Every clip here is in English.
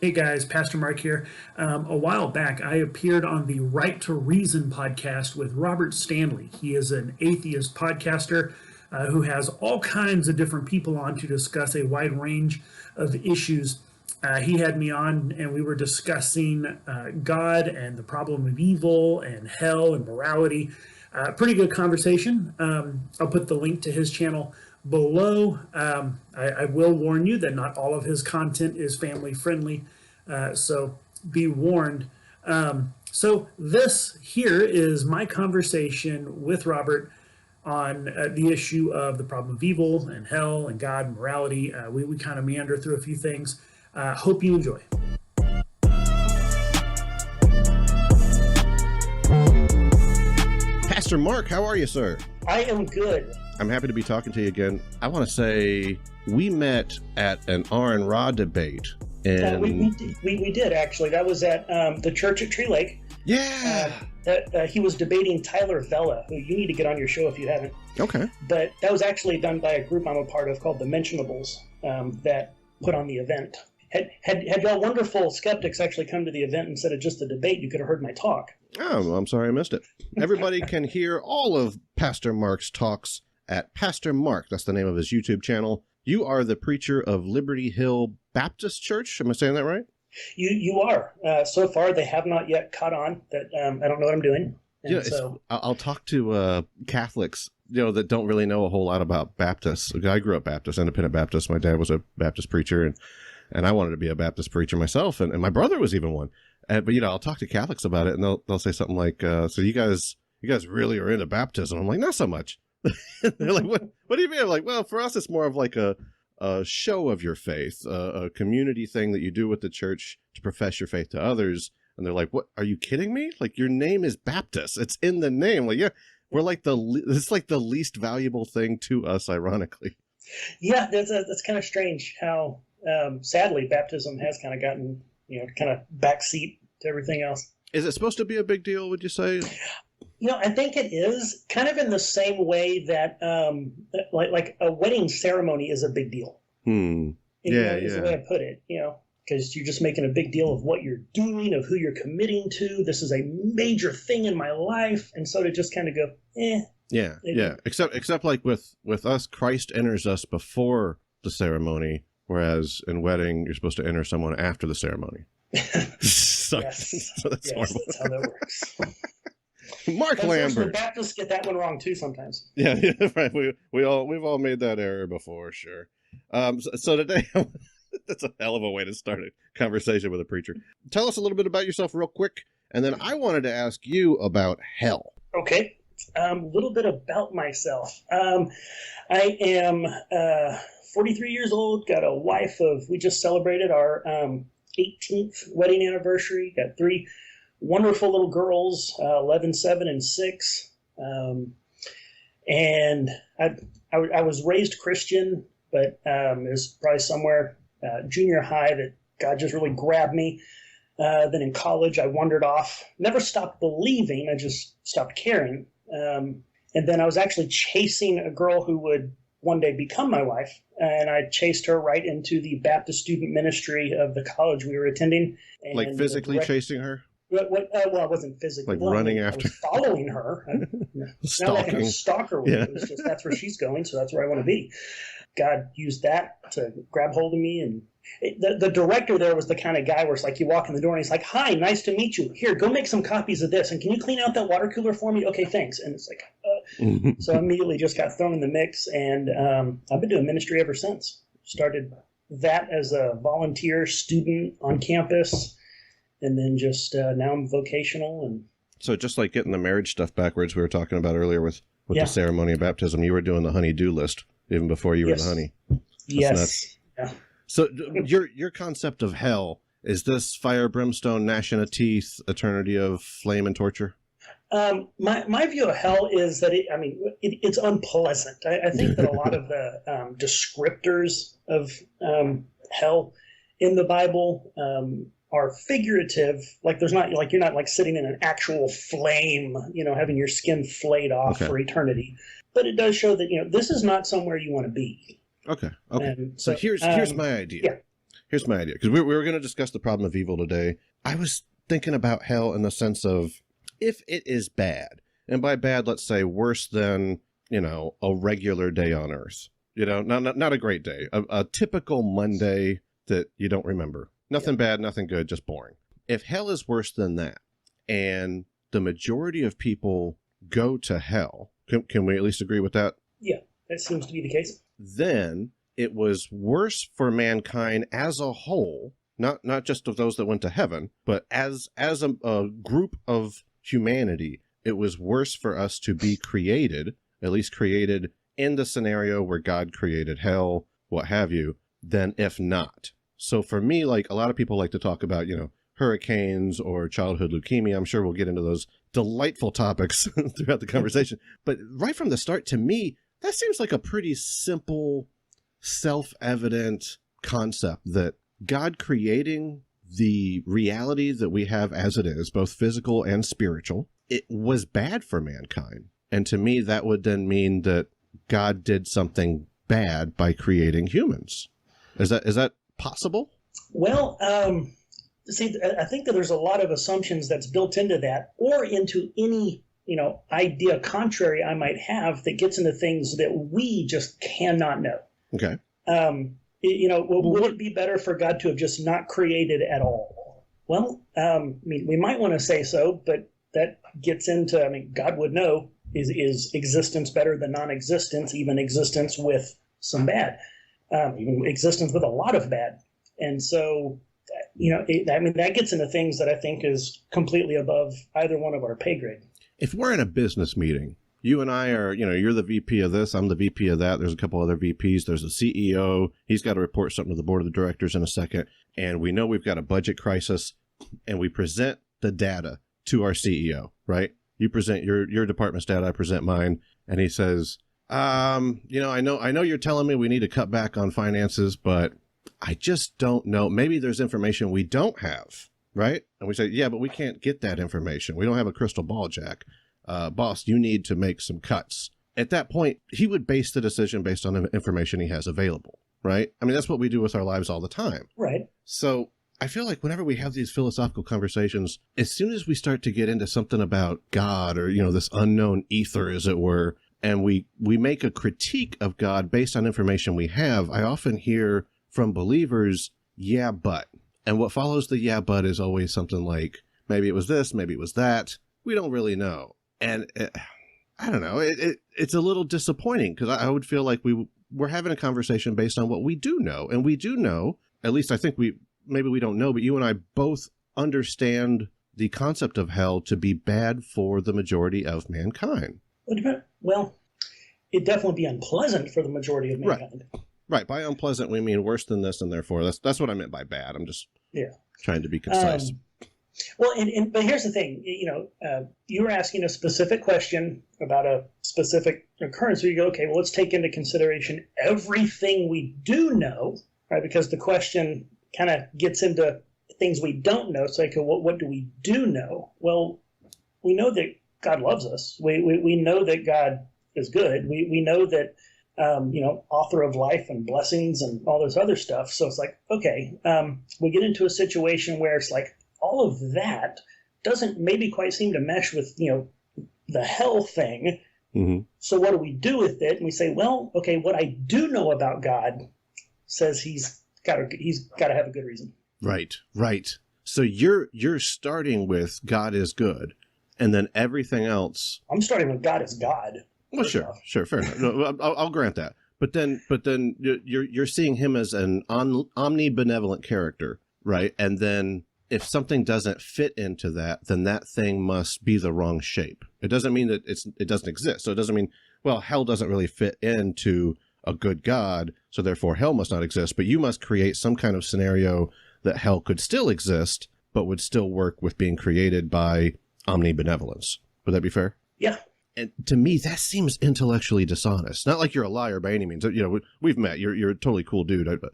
Hey guys, Pastor Mark here. A while back, I appeared on the Right to Reason podcast with Robert Stanley. He is an atheist podcaster who has all kinds of different people on to discuss a wide range of issues. He had me on, and we were discussing God and the problem of evil and hell and morality. Pretty good conversation. I'll put the link to his channel below. I will warn you that not all of his content is family friendly, so be warned. So this here is my conversation with Robert on the issue of the problem of evil and hell and God and morality. We kind of meander through a few things. Hope you enjoy. Pastor Mark, how are you, sir? I am good. I'm happy to be talking to you again. I want to say we met at an R&R debate. And we did, actually. That was at the church at Tree Lake. Yeah. He was debating Tyler Vela, who you need to get on your show if you haven't. Okay. But that was actually done by a group I'm a part of called the Mentionables that put on the event. Had y'all wonderful skeptics actually come to the event instead of just the debate, you could have heard my talk. Oh, well, I'm sorry I missed it. Everybody can hear all of Pastor Mark's talks at Pastor Mark. That's the name of his YouTube channel. You are the preacher of Liberty Hill Baptist Church. Am I saying that right? You are. So far, they have not yet caught on that I don't know what I'm doing. Yeah, so I'll talk to Catholics, that don't really know a whole lot about Baptists. I grew up Baptist, independent Baptist. My dad was a Baptist preacher, and I wanted to be a Baptist preacher myself, and my brother was even one. But I'll talk to Catholics about it, and they'll say something like, "So you guys really are into baptism?" I'm like, "Not so much." They're like, "What do you mean?" I'm like, "Well, for us, it's more of like a show of your faith, a community thing that you do with the church to profess your faith to others." And they're like, "What? Are you kidding me? Like, your name is Baptist. It's in the name." Like, yeah, we're like it's like the least valuable thing to us, ironically. Yeah, that's kind of strange how sadly baptism has kind of gotten kind of backseat to everything else. Is it supposed to be a big deal, would you say? I think it is kind of in the same way that like a wedding ceremony is a big deal. Is the way I put it, because you're just making a big deal of what you're doing, of who you're committing to. This is a major thing in my life. And so to just kind of go, Yeah. Except like with us, Christ enters us before the ceremony, whereas in wedding, you're supposed to enter someone after the cerememy. So that's horrible. That's how that works. Mark Lambert. The Baptists get that one wrong too sometimes. Yeah, right. We've all made that error before, sure. So today, that's a hell of a way to start a conversation with a preacher. Tell us a little bit about yourself real quick, and then I wanted to ask you about hell. Okay. A little bit about myself. I am 43 years old, got a wife we just celebrated our 18th wedding anniversary, got 3 wonderful little girls, 11, 7, and 6. And I was raised Christian, but it was probably somewhere junior high that God just really grabbed me. Then in college, I wandered off, never stopped believing, I just stopped caring. And then I was actually chasing a girl who would one day become my wife, and I chased her right into the Baptist student ministry of the college we were attending. And like physically chasing her? Well, I wasn't physically. Like running after? I was following her. Stalking. Not like a stalker. Yeah. It was just, that's where she's going, so that's where I want to be. God used that to grab hold of me. And the director there was the kind of guy where it's like you walk in the door and he's like, "Hi, nice to meet you. Here, go make some copies of this. And can you clean out that water cooler for me? Okay, thanks." And it's like, So I immediately just got thrown in the mix. And I've been doing ministry ever since. Started that as a volunteer student on campus. And then just now I'm vocational. And so just like getting the marriage stuff backwards we were talking about earlier with the ceremony of baptism, you were doing the honey-do list even before you were the honey. That's nuts. Yeah. So your concept of hell, is this fire, brimstone, gnashing of teeth, eternity of flame and torture? My view of hell is that it's unpleasant. I think that a lot of the descriptors of hell in the Bible are figurative. Like there's not like you're not like sitting in an actual flame, having your skin flayed off for eternity. But it does show that this is not somewhere you want to be. Okay. And so here's my idea. Yeah. here's my idea, because we were going to discuss the problem of evil today. I was thinking about hell in the sense of if it is bad, and by bad, let's say worse than, a regular day on Earth. Not a great day, a typical Monday that you don't remember. Nothing bad, nothing good, just boring. If hell is worse than that, and the majority of people go to hell, can we at least agree with that? Yeah, that seems to be the case. Then it was worse for mankind as a whole, not just of those that went to heaven, but as a group of humanity, it was worse for us to be created, at least created in the scenario where God created hell, what have you, than if not. So for me, like a lot of people like to talk about, hurricanes or childhood leukemia. I'm sure we'll get into those delightful topics throughout the conversation. But right from the start, to me, that seems like a pretty simple, self-evident concept that God creating the reality that we have as it is, both physical and spiritual, it was bad for mankind. And to me, that would then mean that God did something bad by creating humans. Is that possible? Well, see, I think that there's a lot of assumptions that's built into that, or into any, idea contrary I might have that gets into things that we just cannot know. Okay. Would it be better for God to have just not created at all? Well, we might want to say so, but that gets into, God would know, is existence better than non-existence, even existence with some bad, even existence with a lot of bad. And so, that gets into things that I think is completely above either one of our pay grade. If we're in a business meeting, you and I are, you're the VP of this, I'm the VP of that. There's a couple other VPs. There's a CEO. He's got to report something to the board of the directors in a second. And we know we've got a budget crisis, and we present the data to our CEO, right? You present your department's data, I present mine. And he says, I know you're telling me we need to cut back on finances, but I just don't know. Maybe there's information we don't have, right? And we say, yeah, but we can't get that information. We don't have a crystal ball, Jack. Boss, you need to make some cuts. At that point, he would base the decision based on the information he has available, right? That's what we do with our lives all the time. Right. So I feel like whenever we have these philosophical conversations, as soon as we start to get into something about God or, this unknown ether, as it were, and we make a critique of God based on information we have, I often hear from believers, yeah, but. And what follows the yeah, but is always something like, maybe it was this, maybe it was that. We don't really know. And I don't know, it's a little disappointing because I would feel like we're having a conversation based on what we do know. And we do know, at least I think maybe we don't know, but you and I both understand the concept of hell to be bad for the majority of mankind. Well, it'd definitely be unpleasant for the majority of mankind. Right. By unpleasant, we mean worse than this, and therefore that's what I meant by bad. I'm just trying to be concise. But here's the thing, you were asking a specific question about a specific occurrence. So you go, okay, well, let's take into consideration everything we do know, right? Because the question kind of gets into things we don't know. So what do we do know? Well, we know that God loves us. We know that God is good. We know that, author of life and blessings and all this other stuff. So it's like, okay, we get into a situation where it's like all of that doesn't maybe quite seem to mesh with, the hell thing. Mm-hmm. So what do we do with it? And we say, well, okay, what I do know about God says he's got to have a good reason. Right. So you're starting with God is good, and then everything else. I'm starting with God is God. Well, sure, fair enough. No, I'll grant that. But then you're seeing him as an omnibenevolent character, right? And then if something doesn't fit into that, then that thing must be the wrong shape. It doesn't mean that it doesn't exist. So it doesn't mean, well, hell doesn't really fit into a good God, so therefore hell must not exist. But you must create some kind of scenario that hell could still exist, but would still work with being created by omnibenevolence. Would that be fair? Yeah. And to me, that seems intellectually dishonest. Not like you're a liar by any means. We've met. You're a totally cool dude. But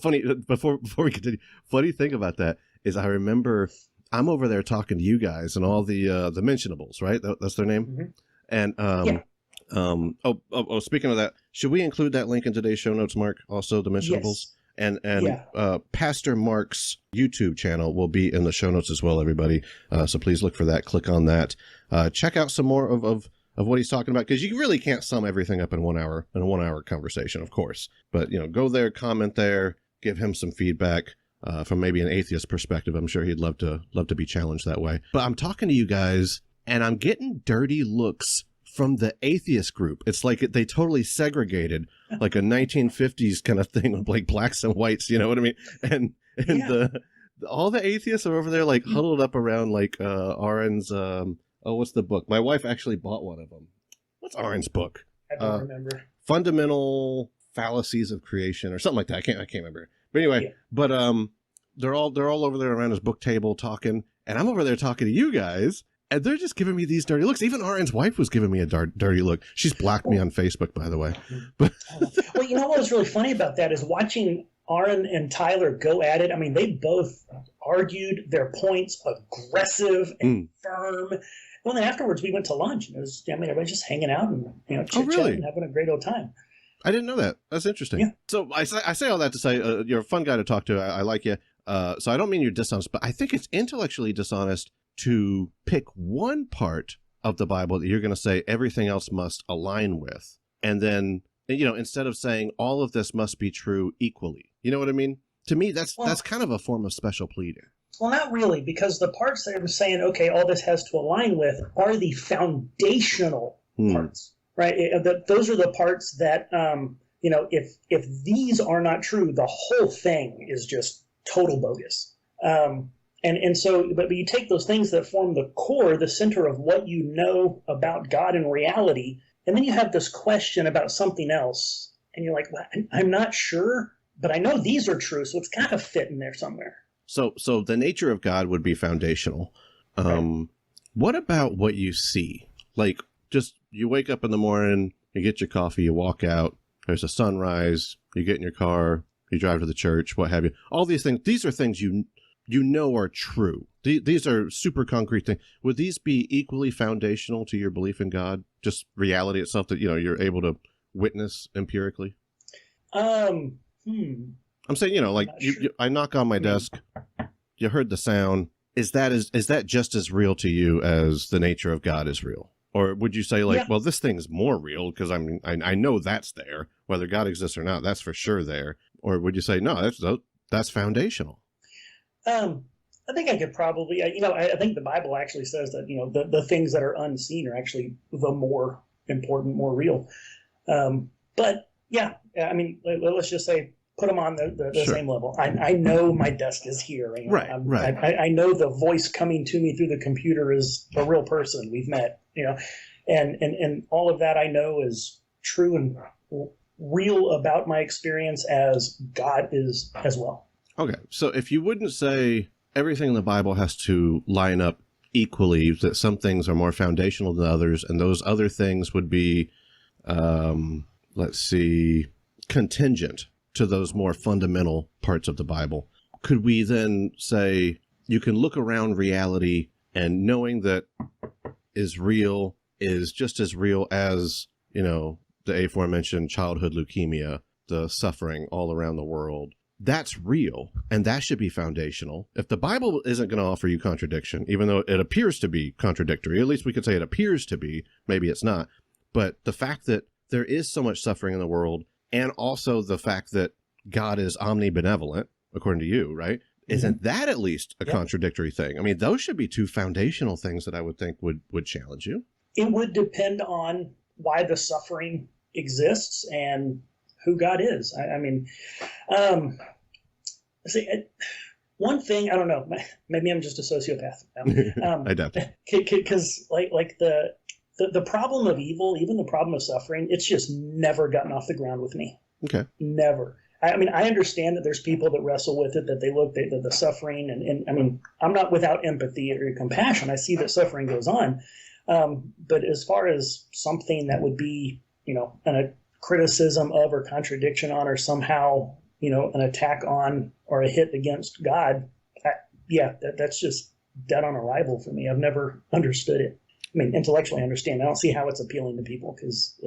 funny before we continue. Funny thing about that is I remember I'm over there talking to you guys and all the mentionables, right? That's their name. Mm-hmm. And speaking of that, should we include that link in today's show notes, Mark? Also the mentionables. Yes. And Yeah. Pastor Mark's YouTube channel will be in the show notes as well, everybody. So please look for that. Click on that. Check out some more of what he's talking about, because you really can't sum everything up in 1 hour, in a 1 hour conversation, of course. But, go there, comment there, give him some feedback from maybe an atheist perspective. I'm sure he'd love to be challenged that way. But I'm talking to you guys, and I'm getting dirty looks from the atheist group. It's like they totally segregated, like a 1950s kind of thing with like blacks and whites, you know what I mean? And Yeah. all the atheists are over there like huddled up around like Aaron's what's the book? My wife actually bought one of them. What's Aaron's book? I don't remember. Fundamental Fallacies of Creation or something like that. I can't remember. But anyway, Yeah. but they're all over there around his book table talking, and I'm over there talking to you guys. And they're just giving me these dirty looks. Even Aaron's wife was giving me a dirty look. She's blocked me on Facebook, by the way. But Well, you know what was really funny about that is watching Aaron and Tyler go at it. I mean, they both argued their points, aggressive and firm. Well, then afterwards we went to lunch. And everybody's just hanging out and chit-chatting really? and having a great old time. I didn't know that. That's interesting. Yeah. So I say all that to say you're a fun guy to talk to. I like you. So I don't mean you're dishonest, but I think it's intellectually dishonest to pick one part of the Bible that you're going to say everything else must align with. And then, instead of saying all of this must be true equally. You know what I mean? To me, that's kind of a form of special pleading. Well, not really, because the parts that are saying, okay, all this has to align with are the foundational parts, right? Those are the parts that, if these are not true, the whole thing is just total bogus. And so, but you take those things that form the core, the center of what you know about God and reality, and then you have this question about something else, and you're like, well, I'm not sure, but I know these are true, so it's got to fit in there somewhere. So the nature of God would be foundational. Right. What about what you see? Like, just you wake up in the morning, you get your coffee, you walk out, there's a sunrise, you get in your car, you drive to the church, what have you. All these things, these are things you know are true. These are super concrete things. Would these be equally foundational to your belief in God? Just reality itself that, you're able to witness empirically? I'm saying, like Sure. I knock on my desk, you heard the sound. Is that just as real to you as the nature of God is real? Or would you say well, this thing's more real because I know that's there, whether God exists or not, that's for sure there. Or would you say, no, that's foundational? I think I could probably, I think the Bible actually says that, the things that are unseen are actually the more important, more real. But yeah, I mean, let's just say, put them on the Sure. same level. I know my desk is here. Right. I know the voice coming to me through the computer is a real person we've met, and all of that I know is true and real about my experience as God is as well. Okay, so if you wouldn't say everything in the Bible has to line up equally, that some things are more foundational than others, and those other things would be, contingent to those more fundamental parts of the Bible, could we then say you can look around reality and knowing that is real is just as real as, the aforementioned childhood leukemia, the suffering all around the world? That's real, and that should be foundational. If the Bible isn't going to offer you contradiction, even though it appears to be contradictory, at least we could say it appears to be, maybe it's not, but the fact that there is so much suffering in the world, and also the fact that God is omnibenevolent, according to you, right? Isn't that at least a contradictory thing? I mean, those should be two foundational things that I would think would challenge you. It would depend on why the suffering exists and who God is. One thing, I don't know, maybe I'm just a sociopath now. I doubt that. Because like the problem of evil, even the problem of suffering, it's just never gotten off the ground with me. Okay. Never. I understand that there's people that wrestle with it, that they look at the suffering, and I'm not without empathy or compassion. I see that suffering goes on. But as far as something that would be, a criticism of or contradiction on or somehow, an attack on or a hit against God, that's just dead on arrival for me. I've never understood it. I mean, intellectually I understand. I don't see how it's appealing to people because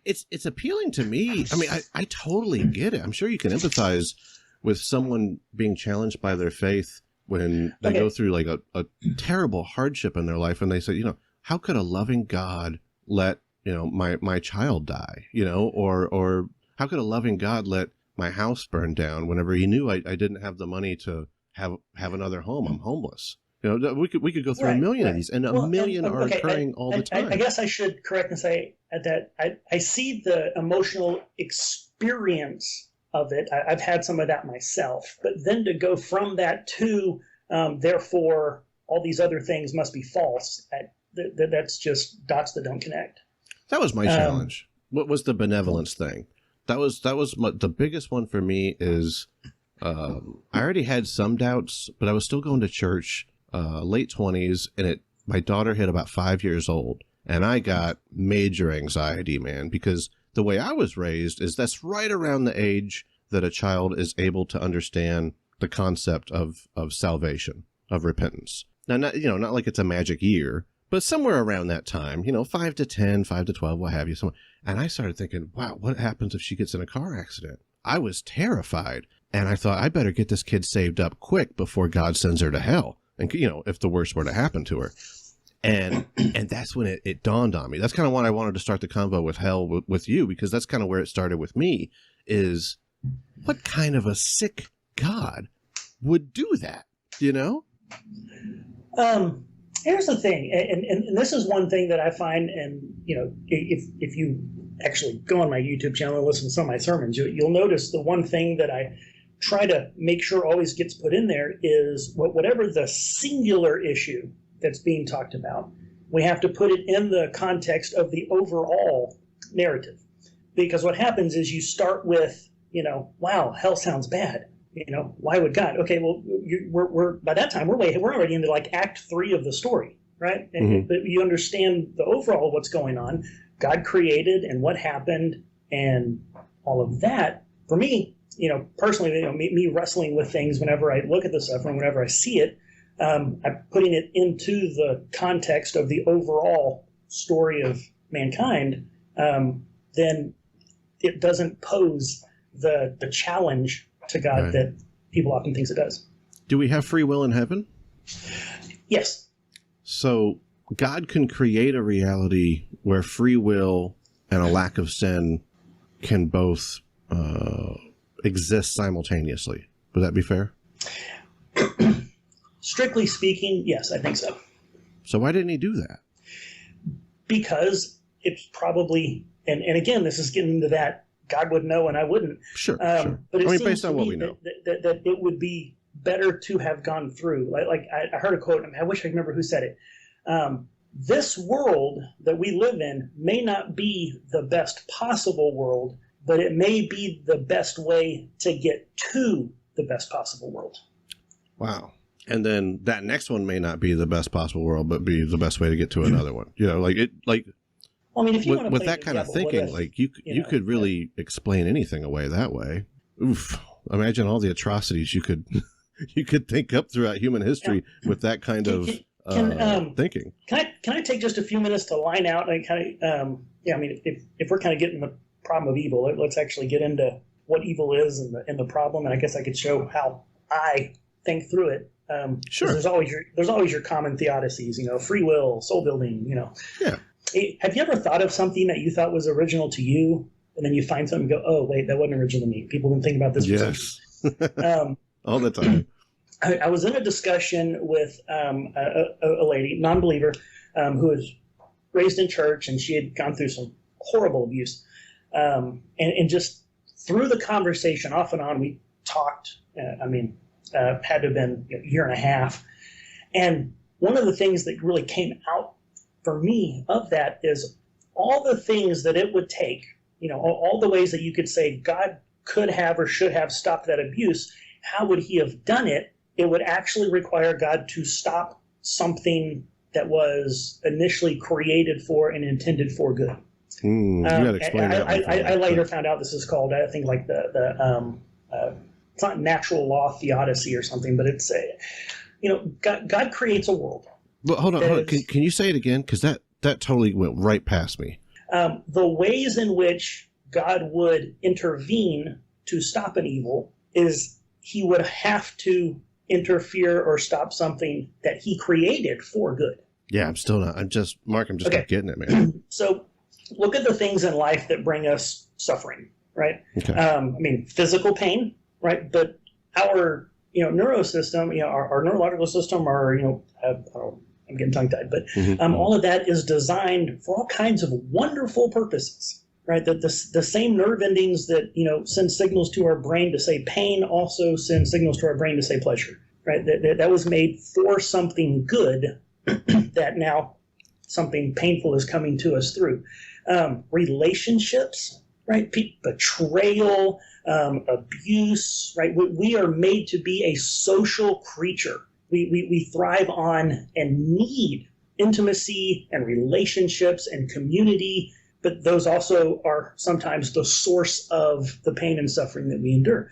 it's appealing to me. I mean, I totally get it. I'm sure you can empathize with someone being challenged by their faith when they go through like a terrible hardship in their life, and they say, you know, how could a loving God let, you know, my child die, you know, or how could a loving God let my house burn down whenever he knew I didn't have the money to have another home? I'm homeless. You know, we could go through a million of these, and a million are occurring all the time. I guess I should correct and say that I see the emotional experience of it. I've had some of that myself, but then to go from that to therefore all these other things must be false. That's just dots that don't connect. That was my challenge. What was the benevolence thing? That was the biggest one for me. Is I already had some doubts, but I was still going to church. Late 20s, and my daughter hit about 5 years old, and I got major anxiety, man, because the way I was raised is that's right around the age that a child is able to understand the concept of salvation, of repentance. Now, not like it's a magic year, but somewhere around that time, 5 to 10, 5 to 12, what have you. And I started thinking, wow, what happens if she gets in a car accident? I was terrified, and I thought I better get this kid saved up quick before God sends her to hell. And, if the worst were to happen to her. And that's when it dawned on me. That's kind of why I wanted to start the convo with hell with you, because that's kind of where it started with me, is what kind of a sick God would do that, Here's the thing, and this is one thing that I find, and, if you actually go on my YouTube channel and listen to some of my sermons, you'll notice the one thing that I try to make sure always gets put in there is whatever the singular issue that's being talked about, we have to put it in the context of the overall narrative. Because what happens is you start with, wow, hell sounds bad. Why would God? Okay, well, we're by that time we're already into like Act 3 of the story, right? Mm-hmm. But you understand the overall what's going on. God created and what happened and all of that. For me, personally, me wrestling with things whenever I look at the stuff and whenever I see it, I'm putting it into the context of the overall story of mankind, then it doesn't pose the challenge to God right. that people often think it does. Do we have free will in heaven? Yes. So God can create a reality where free will and a lack of sin can both exist simultaneously. Would that be fair? Strictly speaking, yes, I think so. So why didn't he do that? Because it's probably, and again, this is getting into that God would know and I wouldn't. Sure. But it seems based on what me we know, that it would be better to have gone through. Like I heard a quote. I wish I remember who said it. This world that we live in may not be the best possible world, but it may be the best way to get to the best possible world. Wow. And then that next one may not be the best possible world, but be the best way to get to another one. Well, I mean, if you want to with play that kind of thinking, you could really explain anything away that way. Oof! Imagine all the atrocities you could think up throughout human history with that kind of thinking. Can I take just a few minutes to line out and kind of if we're kind of getting the problem of evil, let's actually get into what evil is and the problem, and I guess I could show how I think through it. Sure. There's always your common theodicies, free will, soul building, Yeah. Have you ever thought of something that you thought was original to you, and then you find something and go, oh, wait, that wasn't original to me? People have been thinking about this for yes. All the time. I was in a discussion with a lady, non-believer, who was raised in church, and she had gone through some horrible abuse. And just through the conversation, off and on, we talked, had to have been a year and a half. And one of the things that really came out for me of that is all the things that it would take, all the ways that you could say God could have or should have stopped that abuse. How would he have done it? It would actually require God to stop something that was initially created for and intended for good. You gotta explain that. I later found out this is called, I think, like it's not natural law theodicy or something, but it's God creates a world. But hold on. Can you say it again? Because that totally went right past me. The ways in which God would intervene to stop an evil is he would have to interfere or stop something that he created for good. Yeah, I'm still not. Mark, I'm just Okay. not getting it, man. So look at the things in life that bring us suffering, right? Okay. I mean, physical pain, right? But our, neurosystem, our neurological system, or, I'm getting tongue-tied, but all of that is designed for all kinds of wonderful purposes, right? The same nerve endings that, send signals to our brain to say pain also send signals to our brain to say pleasure, right? That was made for something good that now something painful is coming to us through. Relationships, right? Betrayal, abuse, right? We are made to be a social creature. We thrive on and need intimacy and relationships and community, but those also are sometimes the source of the pain and suffering that we endure.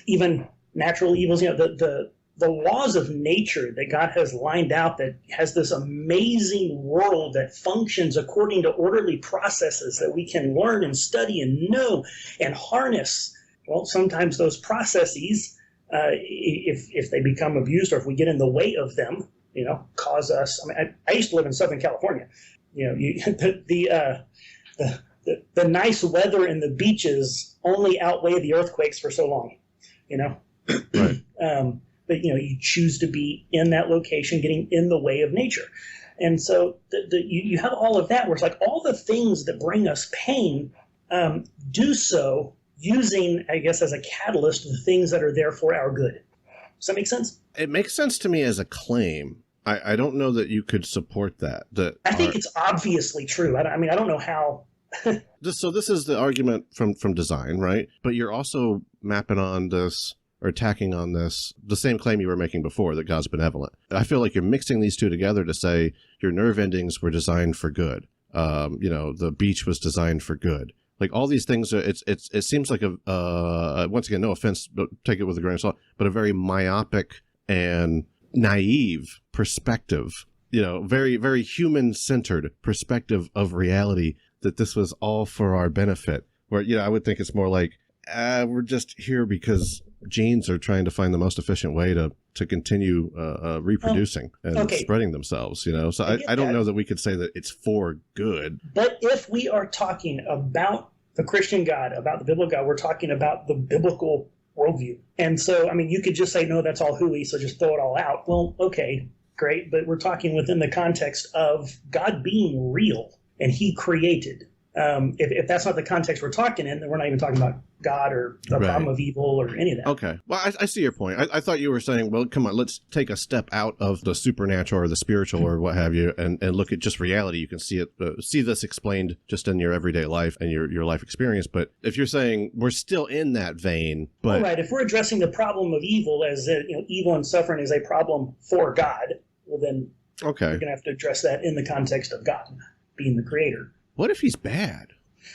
Even natural evils, the laws of nature that God has lined out, that has this amazing world that functions according to orderly processes that we can learn and study and know and harness. Well, sometimes those processes, if they become abused or if we get in the way of them, cause us. I mean, I used to live in Southern California. The nice weather and the beaches only outweigh the earthquakes for so long, Right. But you choose to be in that location, getting in the way of nature. And so you have all of that where it's like all the things that bring us pain do so using, I guess, as a catalyst, the things that are there for our good. Does that make sense? It makes sense to me as a claim. I don't know that you could support that. I think it's obviously true. I don't know how. So this is the argument from design, right? But you're also mapping on this or tacking on this the same claim you were making before, that God's benevolent. I feel like you're mixing these two together to say your nerve endings were designed for good. The beach was designed for good. Like all these things, it seems like once again, no offense, but take it with a grain of salt, but a very myopic and naive perspective, very, very human-centered perspective of reality, that this was all for our benefit. Where, I would think it's more like, we're just here because genes are trying to find the most efficient way to continue reproducing and spreading themselves, So I don't know that we could say that it's for good. But if we are talking about the Christian God, about the biblical God, we're talking about the biblical worldview. And so, you could just say, no, that's all hooey, so just throw it all out. Well, okay, great. But we're talking within the context of God being real and he created. If that's not the context we're talking in, then we're not even talking about God or the problem of evil or any of that. Okay. Well, I see your point. I thought you were saying, well, come on, let's take a step out of the supernatural or the spiritual or what have you and look at just reality. You can see this explained just in your everyday life and your life experience. But if you're saying we're still in that vein, but... All right. If we're addressing the problem of evil as evil and suffering is a problem for God, well, then we're going to have to address that in the context of God being the creator. What if he's bad?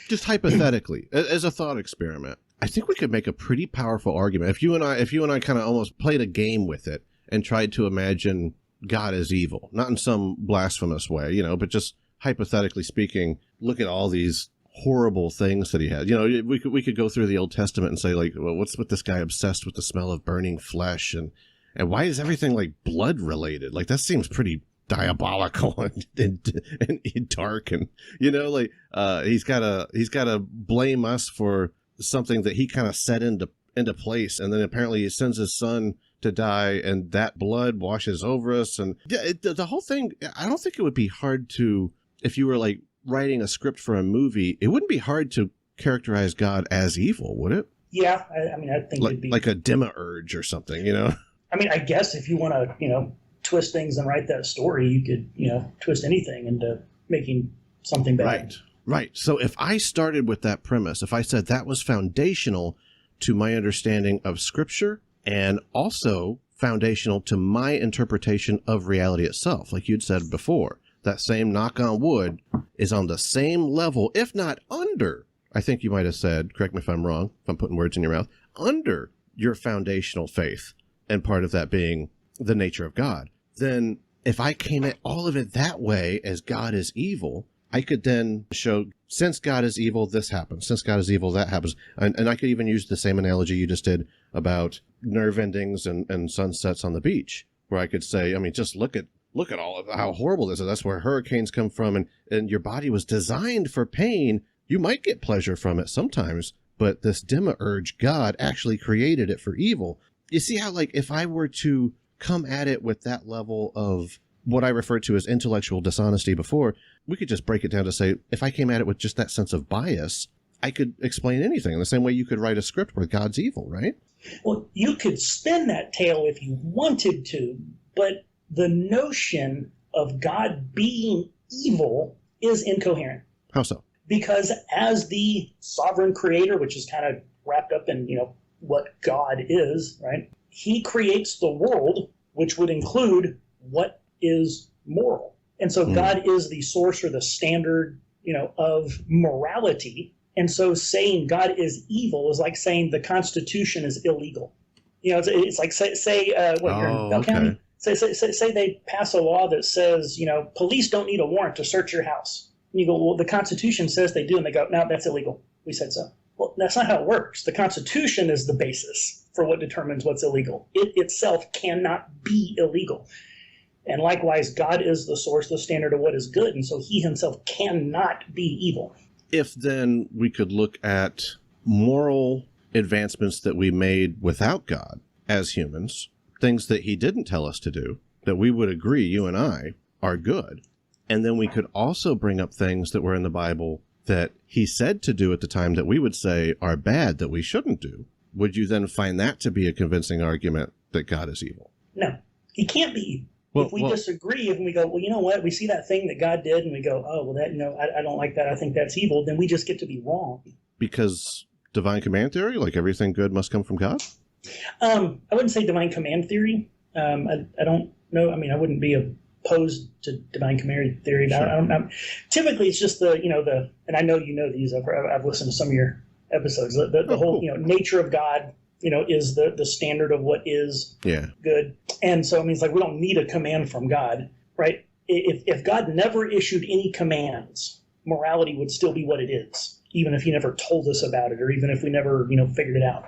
Just hypothetically, as a thought experiment, I think we could make a pretty powerful argument. If you and I kind of almost played a game with it and tried to imagine God as evil, not in some blasphemous way, but just hypothetically speaking, look at all these horrible things that he had. We could go through the Old Testament and say, like, well, what's with this guy obsessed with the smell of burning flesh, and why is everything like blood related? Like that seems pretty diabolical and dark, and he's gotta blame us for something that he kind of set into place, and then apparently he sends his son to die, and that blood washes over us, and the whole thing. I don't think it would be hard to, if you were like writing a script for a movie, it wouldn't be hard to characterize God as evil, would it? Yeah, I think it'd be like a demiurge or something, I guess if you want to, twist things and write that story, you could, twist anything into making something bad. Right. So if I started with that premise, if I said that was foundational to my understanding of Scripture and also foundational to my interpretation of reality itself, like you'd said before, that same knock on wood is on the same level, if not under, I think you might have said, correct me if I'm wrong, if I'm putting words in your mouth, under your foundational faith, and part of that being the nature of God. Then if I came at all of it that way, as God is evil, I could then show, since God is evil, this happens. Since God is evil, that happens. And I could even use the same analogy you just did about nerve endings and sunsets on the beach, where I could say, I mean, just look at all of how horrible this is. That's where hurricanes come from, and your body was designed for pain. You might get pleasure from it sometimes, but this demiurge God actually created it for evil. You see how, like, if I were to come at it with that level of what I referred to as intellectual dishonesty before, we could just break it down to say, if I came at it with just that sense of bias, I could explain anything in the same way you could write a script where God's evil, right? Well, you could spin that tale if you wanted to, but the notion of God being evil is incoherent. How so? Because as the sovereign creator, which is kind of wrapped up in, what God is, right? He creates the world, which would include what is moral. And so God is the source or the standard, of morality. And so saying God is evil is like saying the Constitution is illegal. It's like say you're in Bell County. Say they pass a law that says, police don't need a warrant to search your house. And you go, well, the Constitution says they do. And they go, no, that's illegal. We said so. Well, that's not how it works. The Constitution is the basis for what determines what's illegal. It itself cannot be illegal. And likewise, God is the source, the standard of what is good. And so he himself cannot be evil. If then we could look at moral advancements that we made without God as humans, things that he didn't tell us to do, that we would agree, you and I, are good. And then we could also bring up things that were in the Bible that he said to do at the time that we would say are bad, that we shouldn't do. Would you then find that to be a convincing argument that God is evil? No, he can't be. If we disagree, and we go, well, you know what? We see that thing that God did, and we go, oh, well, that, I don't like that. I think that's evil. Then we just get to be wrong. Because divine command theory, like everything good must come from God? I wouldn't say divine command theory. I don't know. I mean, I wouldn't be opposed to divine command theory. Sure. Typically, it's just and I know you know these. I've listened to some of your episodes. The whole cool. Nature of God, is the standard of what is good. And so, I mean, it's like we don't need a command from God, right? If God never issued any commands, morality would still be what it is, even if he never told us about it, or even if we never, figured it out.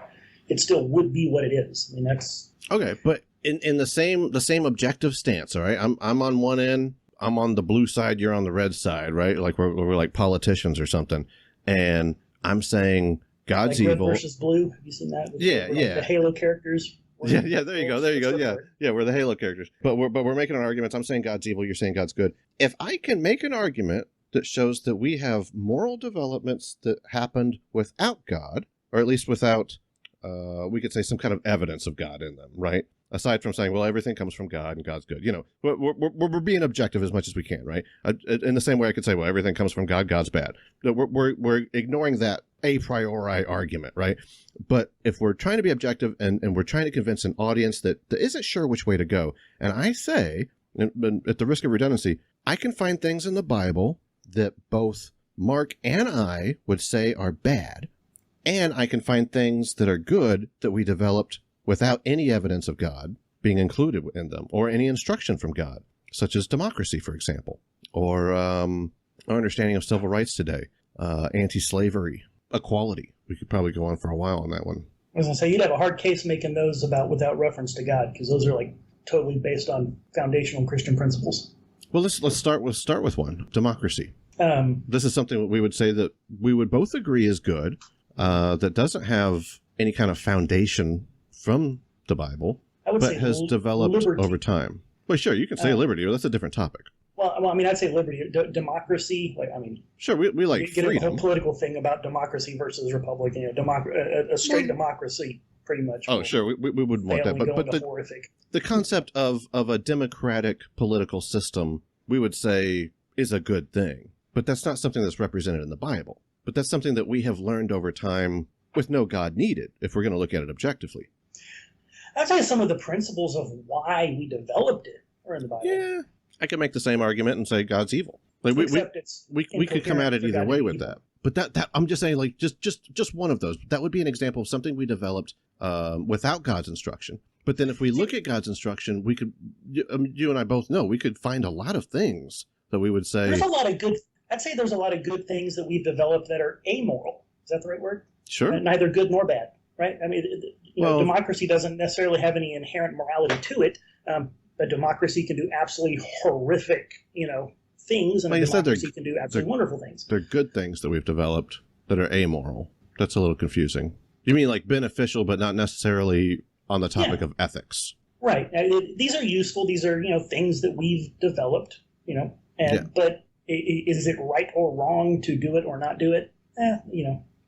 It still would be what it is. I mean, that's okay. But in the same objective stance, all right. I'm on one end. I'm on the blue side. You're on the red side, right? Like we're like politicians or something. And I'm saying God's like evil. Red versus blue. Have you seen that? Yeah. The Halo characters. Yeah. There you go. Yeah. We're the Halo characters. But we're making an argument. I'm saying God's evil. You're saying God's good. If I can make an argument that shows that we have moral developments that happened without God, or at least without, we could say, some kind of evidence of God in them, right? Aside from saying, well, everything comes from God and God's good. We're being objective as much as we can, right? In the same way I could say, well, everything comes from God, God's bad. We're ignoring that a priori argument, right? But if we're trying to be objective and we're trying to convince an audience that isn't sure which way to go, and I say, and at the risk of redundancy, I can find things in the Bible that both Mark and I would say are bad, and I can find things that are good that we developed without any evidence of God being included in them, or any instruction from God, such as democracy, for example, or our understanding of civil rights today, anti-slavery, equality. We could probably go on for a while on that one. I was going to say, you'd have a hard case making those without reference to God, because those are like totally based on foundational Christian principles. Well, let's start with one, democracy. This is something that we would say that we would both agree is good, that doesn't have any kind of foundation from the Bible, but has developed liberty over time. Well, sure, you can say liberty, but that's a different topic. Well, I mean, I'd say liberty, democracy. Sure, we like you get freedom. A whole political thing about democracy versus republic. A straight democracy, pretty much. Oh, sure, we wouldn't want that, but the concept of a democratic political system, we would say, is a good thing. But that's not something that's represented in the Bible. But that's something that we have learned over time with no God needed, if we're going to look at it objectively. I'd say some of the principles of why we developed it are in the Bible. Yeah, I could make the same argument and say God's evil. Like we could come at it either way with that. But that I'm just saying, like just one of those. That would be an example of something we developed without God's instruction. But then if we look at God's instruction, we could, you and I both know, we could find a lot of things that we would say. I'd say there's a lot of good things that we've developed that are amoral. Is that the right word? Sure. Neither good nor bad. right? I mean, democracy doesn't necessarily have any inherent morality to it. But democracy can do absolutely horrific, things, and like democracy can do absolutely wonderful things. They're good things that we've developed that are amoral. That's a little confusing. You mean like beneficial, but not necessarily on the topic of ethics? Right. These are useful. These are, things that we've developed, but is it right or wrong to do it or not do it?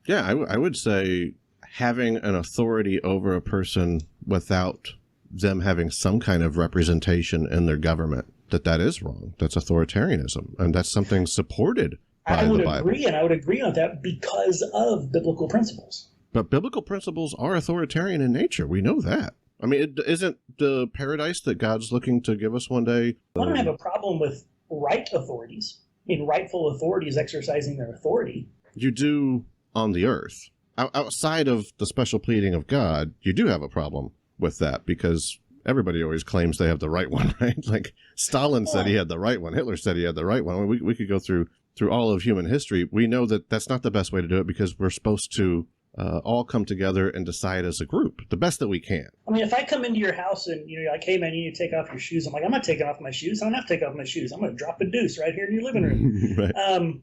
Yeah, I would say having an authority over a person without them having some kind of representation in their government, that is wrong. That's authoritarianism, and that's something supported by the Bible. I would agree, and I would agree on that because of biblical principles. But biblical principles are authoritarian in nature. We know that. I mean, it isn't the paradise that God's looking to give us one day. I don't have a problem with right authorities. I mean, rightful authorities exercising their authority. You do on the earth. Outside of the special pleading of God, you do have a problem with that because everybody always claims they have the right one, right? Like Stalin said he had the right one. Hitler said he had the right one. We could go through all of human history. We know that that's not the best way to do it because we're supposed to all come together and decide as a group the best that we can. I mean, if I come into your house and you're like, hey man, you need to take off your shoes. I'm like, I'm not taking off my shoes. I don't have to take off my shoes. I'm going to drop a deuce right here in your living room. Right.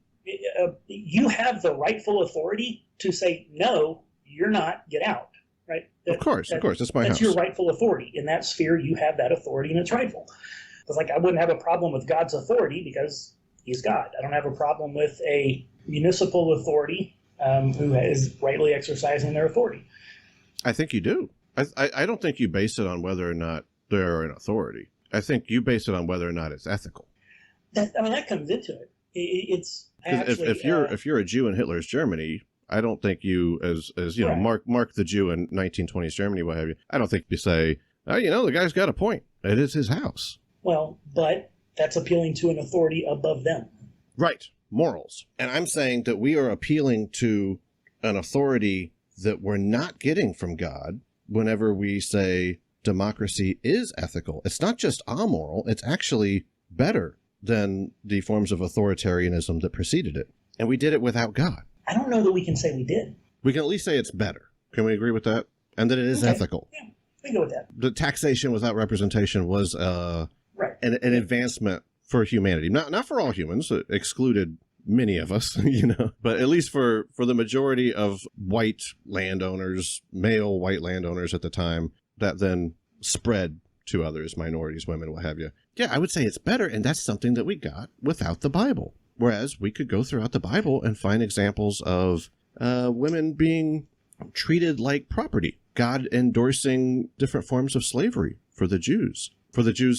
You have the rightful authority to say, no, you're not, get out. Right? Of course. That's my house. That's your rightful authority. In that sphere, you have that authority and it's rightful. It's like I wouldn't have a problem with God's authority because he's God. I don't have a problem with a municipal authority who is rightly exercising their authority. I think you do. I don't think you base it on whether or not they're an authority. I think you base it on whether or not it's ethical. That comes into it. It's actually, if you're a Jew in Hitler's Germany, I don't think you, as Mark the Jew in 1920s Germany, what have you, I don't think you say, the guy's got a point. It is his house. Well, but that's appealing to an authority above them. Right. Morals. And I'm saying that we are appealing to an authority that we're not getting from God whenever we say democracy is ethical. It's not just amoral. It's actually better than the forms of authoritarianism that preceded it. And we did it without God. I don't know that we can say we did. We can at least say it's better. Can we agree with that? And that it is ethical. Yeah, we can go with that. The taxation without representation was an advancement for humanity. Not for all humans. It excluded many of us, but at least for the majority of white landowners, male white landowners at the time, that then spread to others, minorities, women, what have you. Yeah, I would say it's better, and that's something that we got without the Bible. Whereas we could go throughout the Bible and find examples of women being treated like property, God endorsing different forms of slavery for the Jews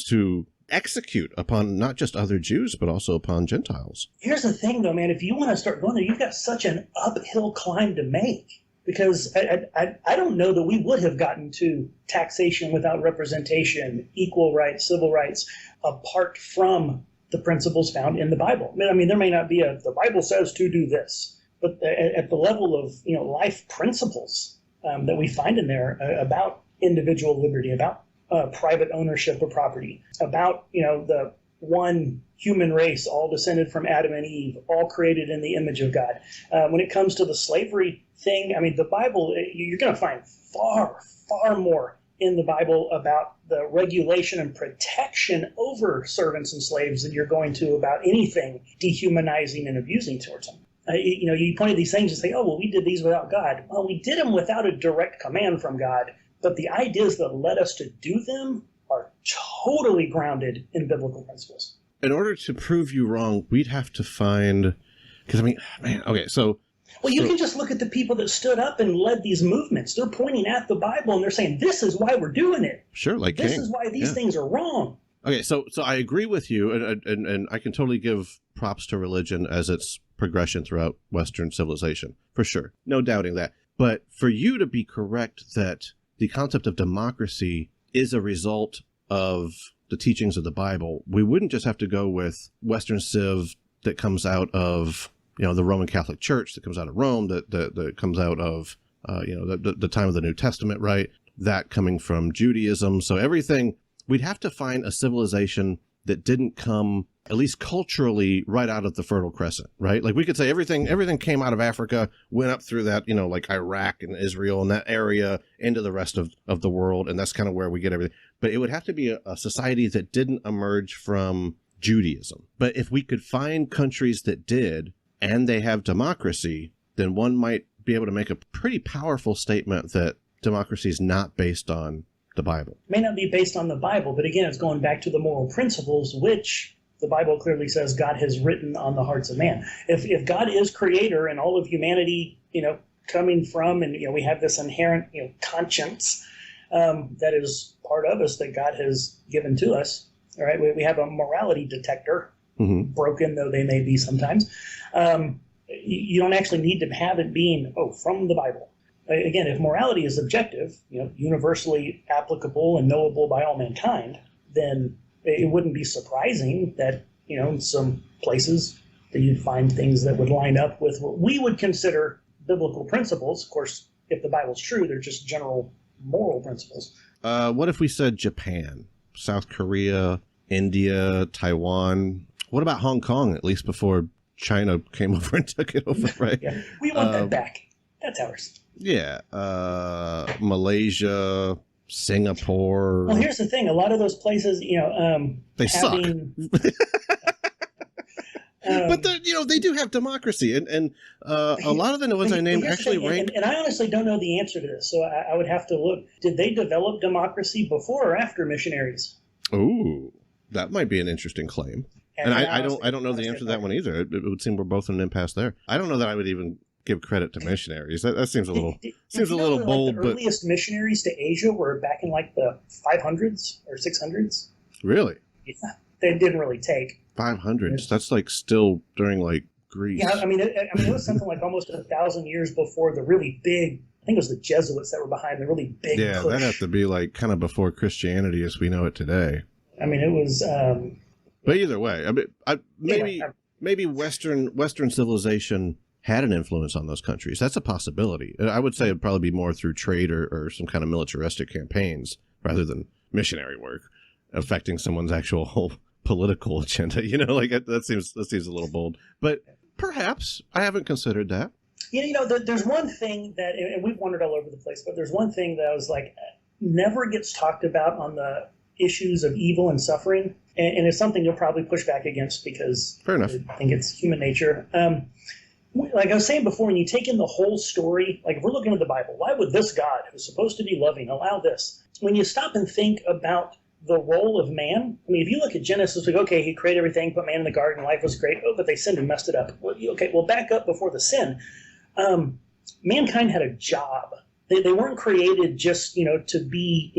to execute upon not just other Jews, but also upon Gentiles. Here's the thing, though, man. If you want to start going there, you've got such an uphill climb to make. Because I don't know that we would have gotten to taxation without representation, equal rights, civil rights, apart from the principles found in the Bible. I mean, there may not be the Bible says to do this, but at the level of life principles that we find in there about individual liberty, about private ownership of property, about the one human race, all descended from Adam and Eve, all created in the image of God. When it comes to the slavery thing, I mean, the Bible, you're going to find far, far more in the Bible about the regulation and protection over servants and slaves than you're going to about anything dehumanizing and abusing towards them. You point at these things and say, oh, well, we did these without God. Well, we did them without a direct command from God, but the ideas that led us to do them are totally grounded in biblical principles. In order to prove you wrong, we'd have to find, because Well, you can just look at the people that stood up and led these movements. They're pointing at the Bible and they're saying, this is why we're doing it. Sure, like this is why these things are wrong. Okay, so I agree with you, and I can totally give props to religion as its progression throughout Western civilization, for sure. No doubting that. But for you to be correct that the concept of democracy is a result of the teachings of the Bible, we wouldn't just have to go with Western civ that comes out of the Roman Catholic Church, that comes out of Rome, that comes out of the time of the New Testament, right? That coming from Judaism. So everything, we'd have to find a civilization that didn't come at least culturally, right out of the Fertile Crescent, right? Like we could say everything came out of Africa, went up through that, like Iraq and Israel and that area into the rest of the world. And that's kind of where we get everything. But it would have to be a society that didn't emerge from Judaism. But if we could find countries that did, and they have democracy, then one might be able to make a pretty powerful statement that democracy is not based on the Bible. It may not be based on the Bible, but again, it's going back to the moral principles, which the Bible clearly says God has written on the hearts of man. If God is creator and all of humanity, coming from, and we have this inherent, conscience that is part of us that God has given to us. All right, we have a morality detector, broken though they may be sometimes. You don't actually need to have it being from the Bible. Again, if morality is objective, universally applicable and knowable by all mankind, then it wouldn't be surprising that, in some places that you'd find things that would line up with what we would consider biblical principles. Of course, if the Bible's true, they're just general moral principles. What if we said Japan, South Korea, India, Taiwan? What about Hong Kong, at least before China came over and took it over, right? Yeah, we want that back. That's ours. Yeah. Malaysia, Singapore. Well, here's the thing. A lot of those places, they suck. But they do have democracy, and a lot of the ones I named actually rank. And I honestly don't know the answer to this, so I would have to look. Did they develop democracy before or after missionaries? Ooh, that might be an interesting claim. And I don't know the answer to that one either. It would seem we're both in an impasse there. I don't know that I would even give credit to missionaries. That seems a little bold. The earliest missionaries to Asia were back in like the 500s or 600s. Really? Yeah, they didn't really take 500s. That's like still during like Greece. Yeah, I mean, it was something like almost 1,000 years before the really big. I think it was the Jesuits that were behind the really big. Yeah, push. that'd have to be like kind of before Christianity as we know it today. I mean, it was. But either way, maybe Western civilization had an influence on those countries. That's a possibility. I would say it'd probably be more through trade or some kind of militaristic campaigns rather than missionary work affecting someone's actual whole political agenda. That seems a little bold, but perhaps I haven't considered that. There's one thing that, and we've wandered all over the place, but there's one thing that I was like, never gets talked about on the issues of evil and suffering, and it's something you'll probably push back against because fair enough. I think it's human nature. Like I was saying before, when you take in the whole story, like if we're looking at the Bible, why would this God, who's supposed to be loving, allow this? When you stop and think about the role of man, I mean, if you look at Genesis, like, okay, he created everything, put man in the garden, life was great. Oh, but they sinned and messed it up. Well, back up before the sin. Mankind had a job. They weren't created just, to be,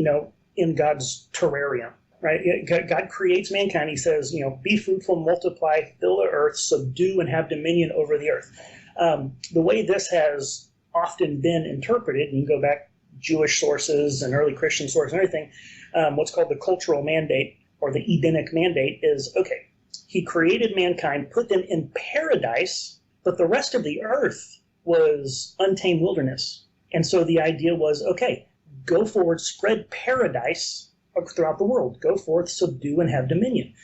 in God's terrarium. Right? God creates mankind. He says, be fruitful, multiply, fill the earth, subdue, and have dominion over the earth. The way this has often been interpreted, and you go back Jewish sources and early Christian sources and everything, what's called the cultural mandate or the Edenic mandate is, okay, he created mankind, put them in paradise, but the rest of the earth was untamed wilderness. And so the idea was, okay, go forward, spread paradise throughout the world. Go forth, subdue, and have dominion.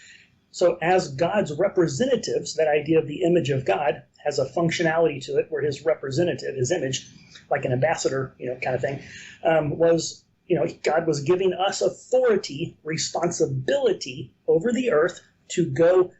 So as God's representatives, that idea of the image of God has a functionality to it where his representative, his image, like an ambassador, kind of thing, was, God was giving us authority, responsibility over the earth to go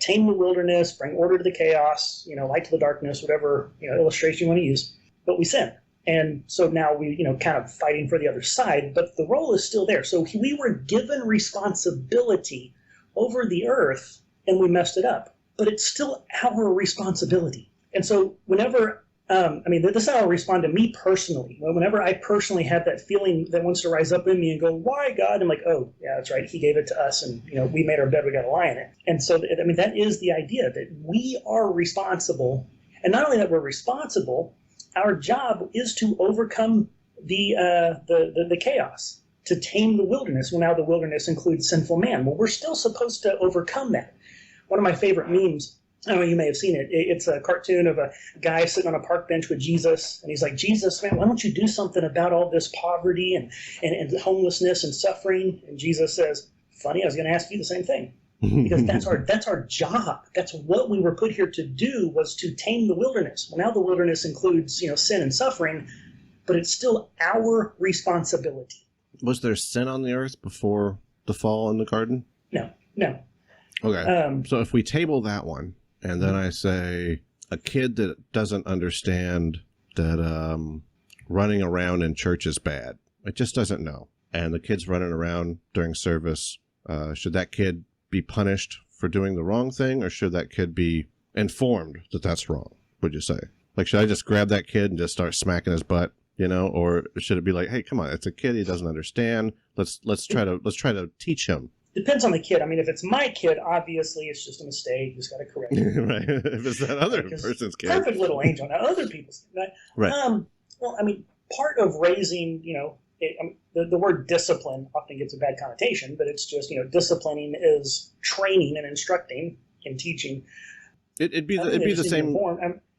tame the wilderness, bring order to the chaos, light to the darkness, whatever, illustration you want to use. But we sin. And so now we, kind of fighting for the other side, but the role is still there. So we were given responsibility over the earth and we messed it up, but it's still our responsibility. And so whenever, this is how I respond to me personally. Whenever I personally have that feeling that wants to rise up in me and go, why God? I'm like, oh, yeah, that's right. He gave it to us and, we made our bed, we got to lie in it. And so, that is the idea that we are responsible. And not only that we're responsible, our job is to overcome the chaos, to tame the wilderness. Well, now the wilderness includes sinful man. Well, we're still supposed to overcome that. One of my favorite memes, I don't know, you may have seen it. It's a cartoon of a guy sitting on a park bench with Jesus, and he's like, Jesus, man, why don't you do something about all this poverty and homelessness and suffering? And Jesus says, funny, I was going to ask you the same thing. because that's our job. That's what we were put here to do, was to tame the wilderness. Well, now the wilderness includes, sin and suffering, but it's still our responsibility. Was there sin on the earth before the fall in the garden? No. Okay. So if we table that one, and then I say a kid that doesn't understand that running around in church is bad, it just doesn't know, and the kid's running around during service, should that kid be punished for doing the wrong thing, or should that kid be informed that that's wrong, would you say? Like, should I just grab that kid and just start smacking his butt, or should it be like, hey, come on, it's a kid, he doesn't understand, let's try to teach him? Depends on the kid. I mean, if it's my kid, obviously it's just a mistake. You just got to correct it. Right. If it's that other person's kid. Perfect little angel. Now, other people's kid. Right. Well, I mean, part of raising, the word discipline often gets a bad connotation, but it's just, disciplining is training and instructing and teaching. It'd be the same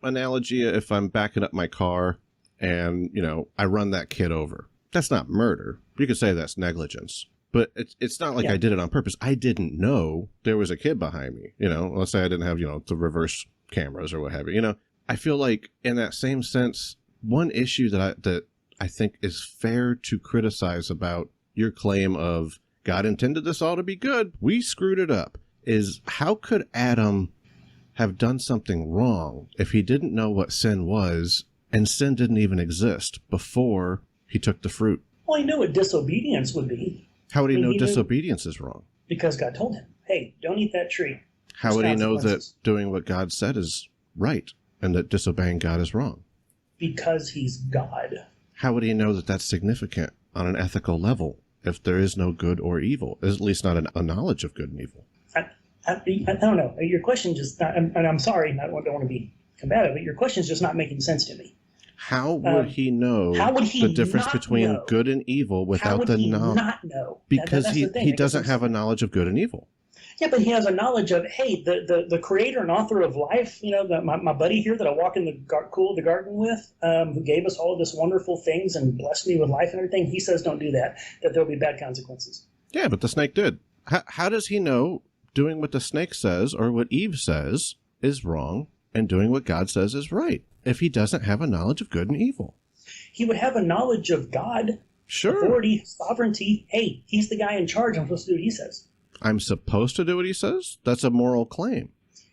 analogy if I'm backing up my car and, I run that kid over. That's not murder. You could say that's negligence. But it's not like I did it on purpose. I didn't know there was a kid behind me. Let's say I didn't have, the reverse cameras or what have you. I feel like in that same sense, one issue that I think is fair to criticize about your claim of God intended this all to be good, we screwed it up, is how could Adam have done something wrong if he didn't know what sin was, and sin didn't even exist before he took the fruit? Well, he knew what disobedience would be. How would he know disobedience is wrong? Because God told him, hey, don't eat that tree. How would he know that doing what God said is right and that disobeying God is wrong? Because he's God. How would he know that that's significant on an ethical level if there is no good or evil? There's at least not a knowledge of good and evil. I don't know. Your question just, and I'm sorry, I don't want to be combative, but your question is just not making sense to me. How would he know the difference between good and evil without the knowledge? How would he not know? Because he doesn't have a knowledge of good and evil. Yeah, but he has a knowledge of, hey, the creator and author of life, my buddy here that I walk in the cool of the garden with, who gave us all of this wonderful things and blessed me with life and everything, he says don't do that there'll be bad consequences. Yeah, but the snake did. How does he know doing what the snake says or what Eve says is wrong and doing what God says is right if he doesn't have a knowledge of good and evil? He would have a knowledge of God, sure, authority, sovereignty. Hey, he's the guy in charge. I'm supposed to do what he says. I'm supposed to do what he says? That's a moral claim.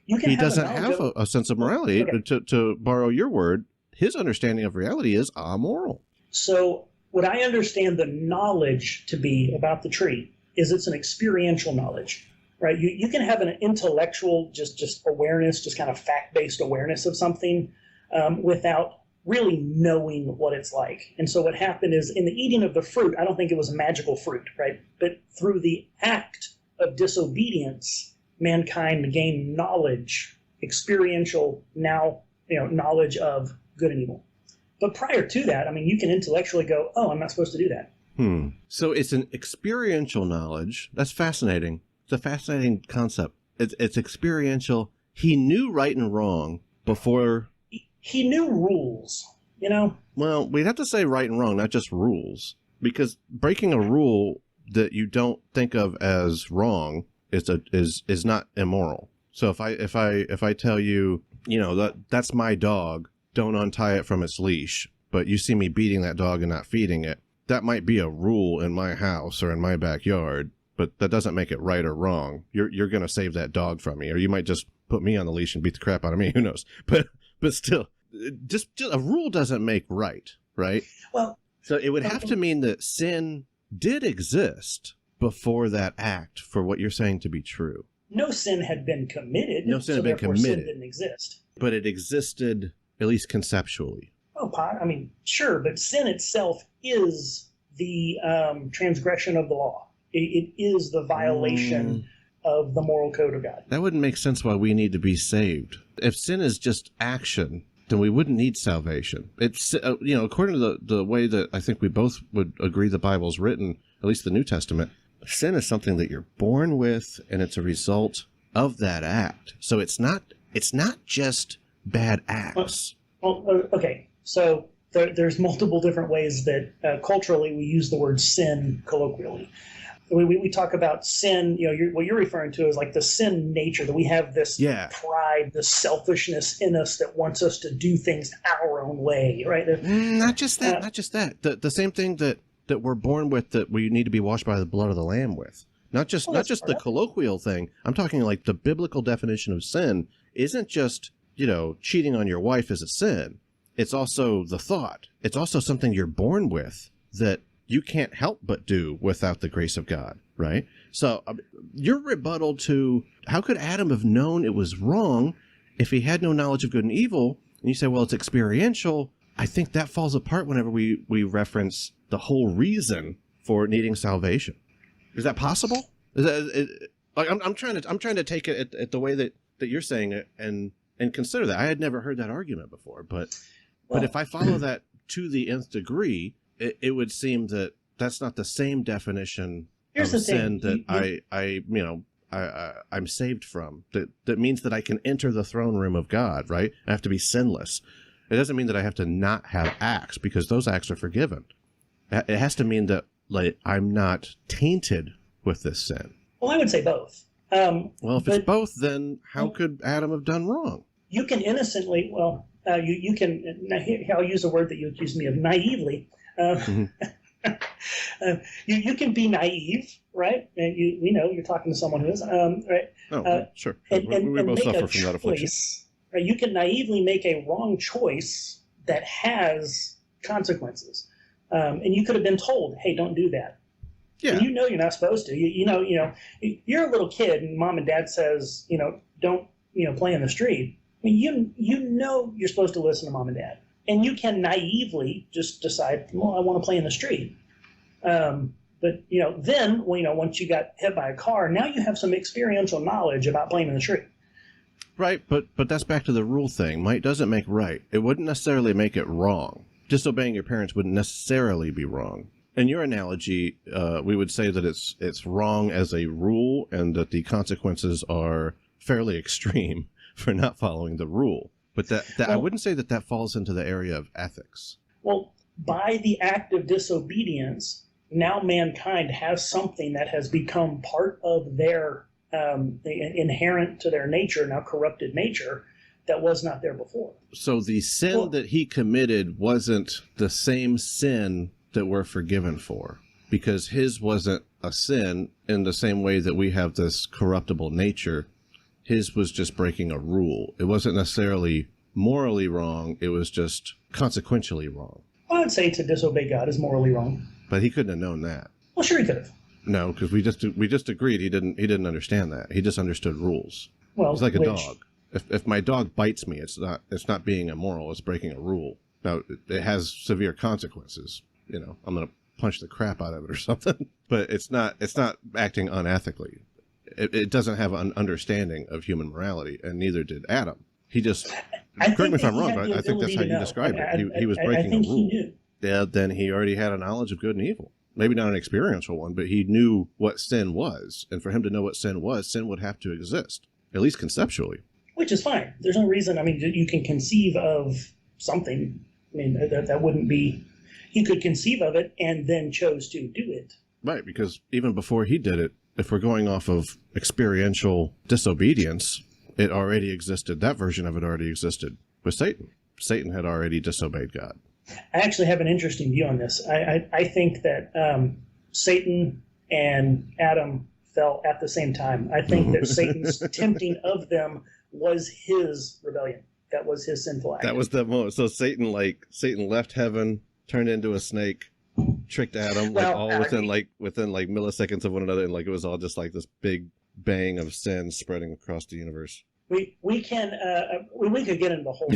He doesn't have a sense of morality. Okay. To borrow your word, his understanding of reality is amoral. So what I understand the knowledge to be about the tree is it's an experiential knowledge, right? You can have an intellectual just awareness, just kind of fact-based awareness of something without really knowing what it's like. And so what happened is in the eating of the fruit, I don't think it was a magical fruit, right? But through the act of disobedience, mankind gained knowledge, experiential knowledge of good and evil. But prior to that, I mean, you can intellectually go, oh, I'm not supposed to do that. So it's an experiential knowledge. That's fascinating. It's a fascinating concept. It's experiential. He knew right and wrong before. He knew rules, Well, we'd have to say right and wrong, not just rules, because breaking a rule that you don't think of as wrong is not immoral. So if I tell you, that's my dog, don't untie it from its leash, but you see me beating that dog and not feeding it, that might be a rule in my house or in my backyard, but that doesn't make it right or wrong. You're going to save that dog from me, or you might just put me on the leash and beat the crap out of me. Who knows? But still, just a rule doesn't make right? Well, so it would have to mean that sin did exist before that act for what you're saying to be true. No sin had been committed. No sin had been committed. Sin didn't exist. But it existed, at least conceptually. Well, I mean, sure, but sin itself is the transgression of the law. It is the violation of the moral code of God. That wouldn't make sense why we need to be saved. If sin is just action, then we wouldn't need salvation. It's, according to the way that I think we both would agree the Bible's written, at least the New Testament, sin is something that you're born with, and it's a result of that act. So it's not just bad acts. Okay. So there's multiple different ways that culturally we use the word sin colloquially. we talk about sin. What you're referring to is like the sin nature, that we have this pride, this selfishness in us that wants us to do things our own way, right? Not just that. The same thing that we're born with, that we need to be washed by the blood of the Lamb with. Not just the colloquial thing. I'm talking like the biblical definition of sin isn't just, cheating on your wife is a sin. It's also the thought. It's also something you're born with that you can't help but do without the grace of God, right? So your rebuttal to how could Adam have known it was wrong if he had no knowledge of good and evil, and you say, well, it's experiential, I think that falls apart whenever we reference the whole reason for needing salvation. Is that possible? I'm trying to take it at the way that you're saying it and consider that. I had never heard that argument before, but if I follow that to the nth degree, it would seem that that's not the same definition of sin that I'm saved from. That means that I can enter the throne room of God, right? I have to be sinless. It doesn't mean that I have to not have acts, because those acts are forgiven. It has to mean that I'm not tainted with this sin. Well, I would say both. If it's both, then how could Adam have done wrong? You can innocently, you can, I'll use a word that you accused me of, naively. You can be naive, right? We know you're talking to someone who is, right? Sure. And we both suffer from that affliction. Right? You can naively make a wrong choice that has consequences. And you could have been told, hey, don't do that. Yeah. And you're not supposed to. You're a little kid and mom and dad says, don't, play in the street. I mean, you're supposed to listen to mom and dad. And you can naively just decide, well, I want to play in the street. But then, once you got hit by a car, now you have some experiential knowledge about playing in the street. Right, but that's back to the rule thing. Might doesn't make right. It wouldn't necessarily make it wrong. Disobeying your parents wouldn't necessarily be wrong. In your analogy, we would say that it's wrong as a rule, and that the consequences are fairly extreme for not following the rule. But I wouldn't say that falls into the area of ethics. Well, by the act of disobedience, now mankind has something that has become part of their inherent to their nature, now corrupted nature, that was not there before. So the sin that he committed wasn't the same sin that we're forgiven for, because his wasn't a sin in the same way that we have this corruptible nature. His was just breaking a rule. It wasn't necessarily morally wrong. It was just consequentially wrong. I would say to disobey God is morally wrong. But he couldn't have known that. Well, sure he could have. No, because we just agreed he didn't understand that. He just understood rules. Well, it's like a dog. If my dog bites me, it's not being immoral. It's breaking a rule. Now it has severe consequences. I'm gonna punch the crap out of it or something. But it's not acting unethically. It doesn't have an understanding of human morality, and neither did Adam. He just, correct me if I'm wrong, but I think that's how you describe it. He was breaking a rule. Yeah, then he already had a knowledge of good and evil. Maybe not an experiential one, but he knew what sin was. And for him to know what sin was, sin would have to exist, at least conceptually. Which is fine. There's no reason. I mean, you can conceive of something. I mean, that wouldn't be, he could conceive of it and then chose to do it. Right, because even before he did it, if we're going off of experiential disobedience, it already existed. That version of it already existed with Satan. Satan had already disobeyed God. I actually have an interesting view on this. I think that Satan and Adam fell at the same time. I think that Satan's tempting of them was his rebellion. That was his sinful act. That was the moment. So Satan left heaven, turned into a snake, tricked Adam, within milliseconds of one another, and it was all just like this big bang of sin spreading across the universe. We could get into the whole.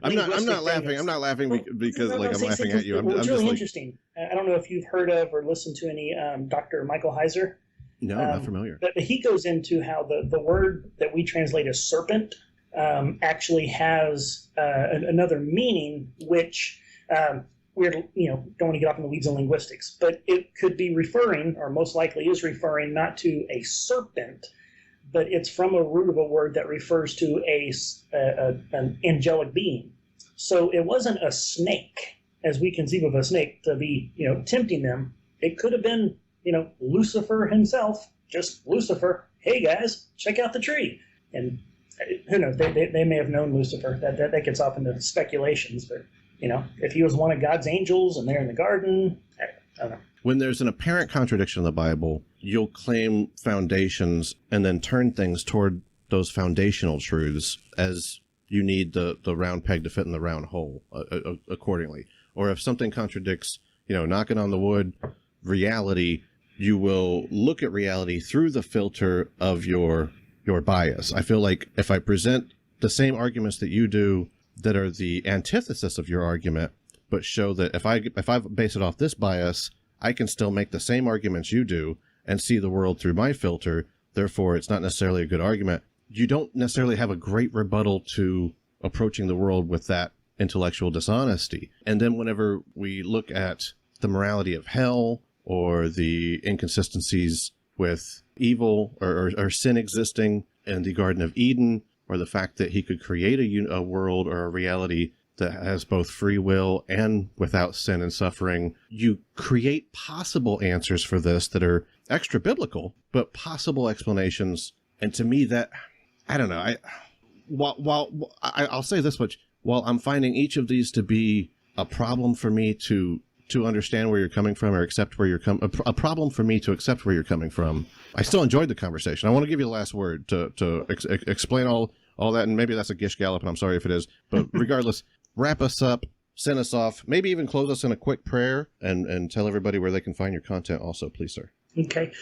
I'm not laughing. I'm not laughing because I'm laughing at you. It's really interesting. I don't know if you've heard of or listened to any Dr. Michael Heiser. No, not familiar. But he goes into how the word that we translate as serpent actually has another meaning, which we don't want to get off in the weeds of linguistics, but it could be referring, or most likely is referring, not to a serpent, but it's from a root of a word that refers to an angelic being. So it wasn't a snake, as we conceive of a snake, to be tempting them. It could have been Lucifer himself, just Lucifer, hey guys, check out the tree. And who knows, they may have known Lucifer. That gets off into speculations, but if he was one of God's angels and they're in the garden, I don't know. When there's an apparent contradiction in the Bible, you'll claim foundations and then turn things toward those foundational truths as you need the round peg to fit in the round hole accordingly. Or if something contradicts, knocking on the wood, reality, you will look at reality through the filter of your bias. I feel like if I present the same arguments that you do that are the antithesis of your argument, but show that if I base it off this bias, I can still make the same arguments you do and see the world through my filter. Therefore, it's not necessarily a good argument. You don't necessarily have a great rebuttal to approaching the world with that intellectual dishonesty. And then whenever we look at the morality of hell or the inconsistencies with evil or sin existing in the Garden of Eden, or the fact that he could create a world or a reality that has both free will and without sin and suffering, you create possible answers for this that are extra biblical, but possible explanations. And to me, that, I don't know, I'll say this much, while I'm finding each of these to be a problem for me to understand where you're coming from or accept where you're a problem for me to accept where you're coming from, I still enjoyed the conversation. I want to give you the last word to explain all that, and maybe that's a gish gallop, and I'm sorry if it is, but regardless, wrap us up, send us off, maybe even close us in a quick prayer, and tell everybody where they can find your content also, please, sir. Okay.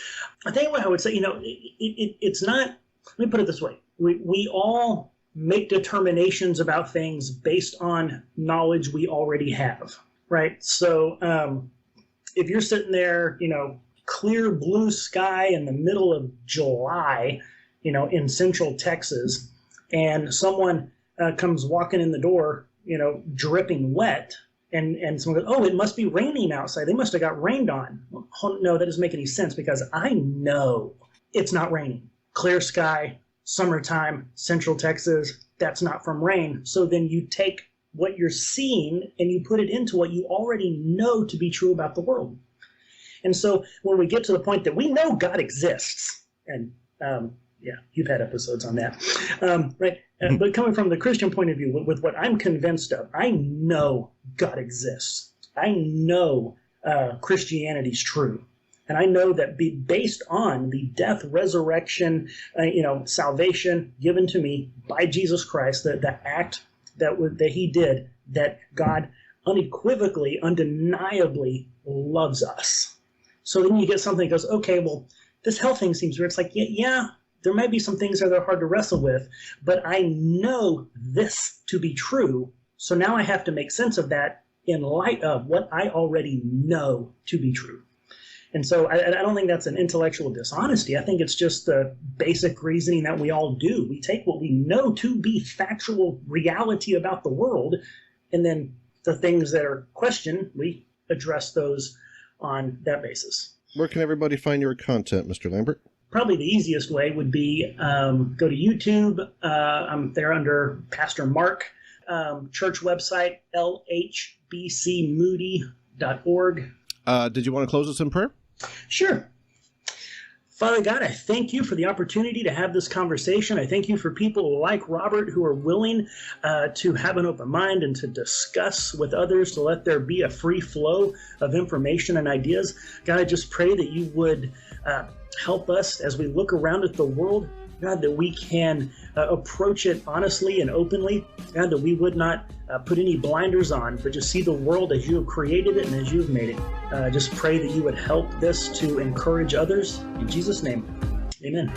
I think what I would say, it's not, let me put it this way. We all make determinations about things based on knowledge we already have, right? So if you're sitting there, clear blue sky in the middle of July, in central Texas, and someone comes walking in the door, dripping wet, and someone goes, oh, it must be raining outside. They must have got rained on. Well, no, that doesn't make any sense, because I know it's not raining. Clear sky, summertime, central Texas, that's not from rain. So then you take what you're seeing and you put it into what you already know to be true about the world. And so when we get to the point that we know God exists, and you've had episodes on that, right? But coming from the Christian point of view, with what I'm convinced of, I know God exists. I know Christianity's true. And I know that based on the death, resurrection, salvation given to me by Jesus Christ, the act that he did, that God unequivocally, undeniably loves us. So then you get something that goes, okay, well, this hell thing seems weird. It's like, yeah, there might be some things that are hard to wrestle with, but I know this to be true. So now I have to make sense of that in light of what I already know to be true. And so I don't think that's an intellectual dishonesty. I think it's just the basic reasoning that we all do. We take what we know to be factual reality about the world, and then the things that are questioned, we address those on that basis. Where can everybody find your content, Mr. Lambert? Probably the easiest way would be go to YouTube. I'm there under Pastor Mark. Church website, lhbcmoody.org. Did you want to close us in prayer? Sure. Father God, I thank you for the opportunity to have this conversation. I thank you for people like Robert who are willing to have an open mind and to discuss with others, to let there be a free flow of information and ideas. God, I just pray that you would help us as we look around at the world, God, that we can approach it honestly and openly. God, that we would not put any blinders on, but just see the world as you have created it and as you have made it. Just pray that you would help this to encourage others. In Jesus' name, amen.